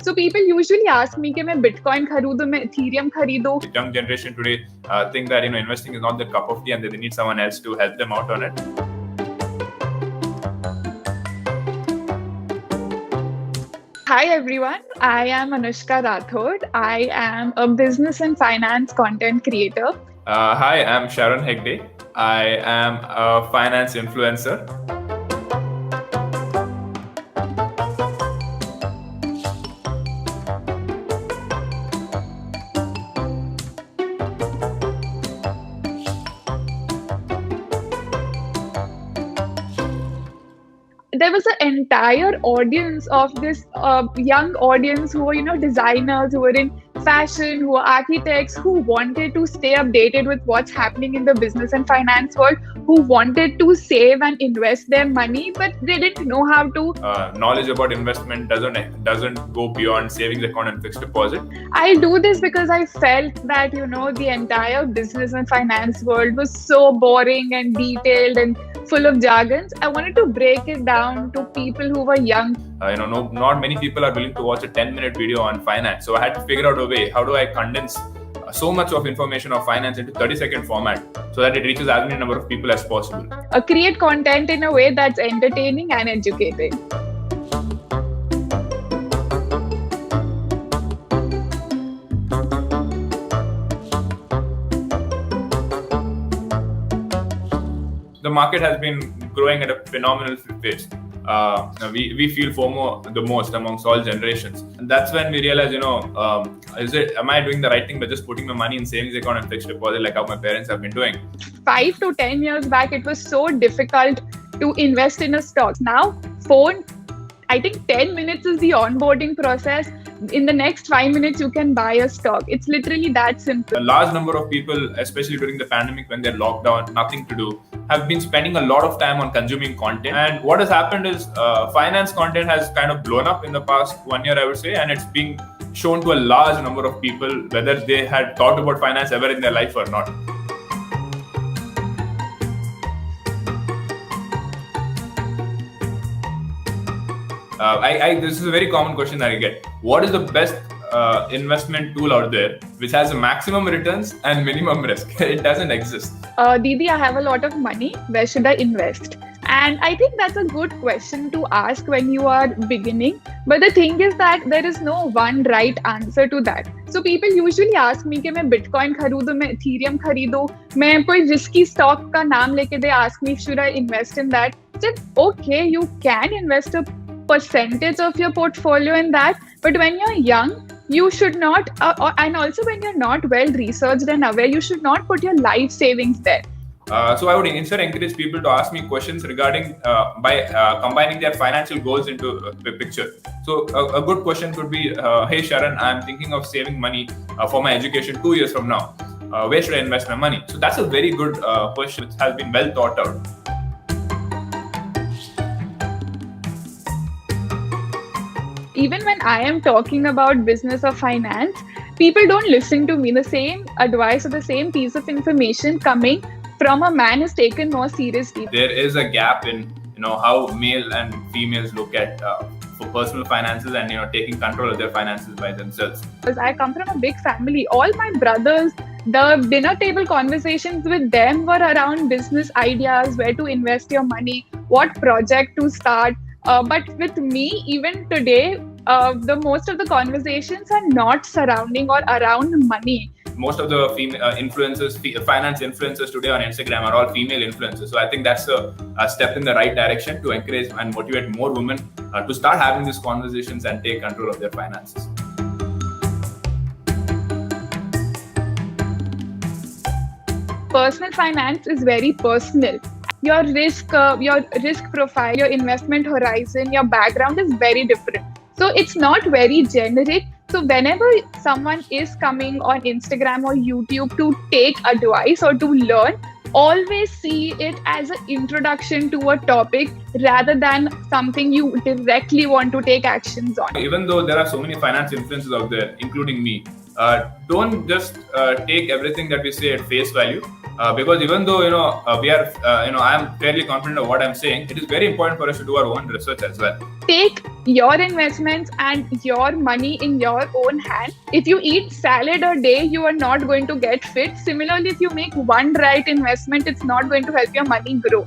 So people usually ask me कि मैं Bitcoin खरीदूं, मैं Ethereum खरीदूं. Young generation today think that investing is not their cup of tea and that they need someone else to help them out on it. Hi everyone, I am Anushka Rathod. I am a business and finance content creator. Hi, I'm Sharon Hegde. I am a finance influencer. There was an entire audience of this young audience who were, designers, who were in fashion, who were architects, who wanted to stay updated with what's happening in the business and finance world, who wanted to save and invest their money, but they didn't know how to. Knowledge about investment doesn't go beyond savings account and fixed deposit. I do this because I felt that, the entire business and finance world was so boring and detailed and full of jargons. I wanted to break it down to people who were young. Not many people are willing to watch a 10-minute video on finance. So I had to figure out a way, how do I condense so much of information of finance into 30-second format so that it reaches as many number of people as possible. Create content in a way that's entertaining and educating. The market has been growing at a phenomenal pace. We feel FOMO the most amongst all generations. And that's when we realize, am I doing the right thing by just putting my money in savings account and fixed deposit like how my parents have been doing? 5 to 10 years back, it was so difficult to invest in a stock. Now, I think 10 minutes is the onboarding process. In the next 5 minutes, you can buy a stock. It's literally that simple. A large number of people, especially during the pandemic when they're locked down, nothing to do, have been spending a lot of time on consuming content. And what has happened is finance content has kind of blown up in the past 1 year, I would say, and it's being shown to a large number of people, whether they had thought about finance ever in their life or not. This is a very common question that I get. What is the best investment tool out there which has a maximum returns and minimum risk? It doesn't exist. Didi, I have a lot of money. Where should I invest? And I think that's a good question to ask when you are beginning. But the thing is that there is no one right answer to that. So people usually ask me कि मैं Bitcoin खरीदूं, मैं Ethereum खरीदूं, मैं कोई risky stock का नाम लेके they ask me should I invest in that? I said, okay, you can invest a percentage of your portfolio in that, but when you're young, you should not, and also when you're not well researched and aware, you should not put your life savings there. So I would instead encourage people to ask me questions regarding by combining their financial goals into a picture. So a good question could be, hey Sharon, I'm thinking of saving money for my education 2 years from now. Where should I invest my money? So that's a very good question which has been well thought out. Even when I am talking about business or finance, people don't listen to me. The same advice or the same piece of information coming from a man is taken more seriously. There is a gap in how male and females look at for personal finances and taking control of their finances by themselves. Because I come from a big family. All my brothers, the dinner table conversations with them were around business ideas, where to invest your money, what project to start. But with me, even today, the most of the conversations are not surrounding or around money. Most of the finance influencers today on Instagram are all female influencers. So I think that's a step in the right direction to encourage and motivate more women to start having these conversations and take control of their finances. Personal finance is very personal. Your risk profile, your investment horizon, your background is very different. So it's not very generic. So whenever someone is coming on Instagram or YouTube to take advice or to learn, always see it as an introduction to a topic rather than something you directly want to take actions on. Even though there are so many finance influencers out there, including me, don't just take everything that we say at face value. Because even though we are I am fairly confident of what I'm saying, it is very important for us to do our own research as well. Take your investments and your money in your own hand. If you eat salad a day, you are not going to get fit. Similarly, if you make one right investment, it's not going to help your money grow.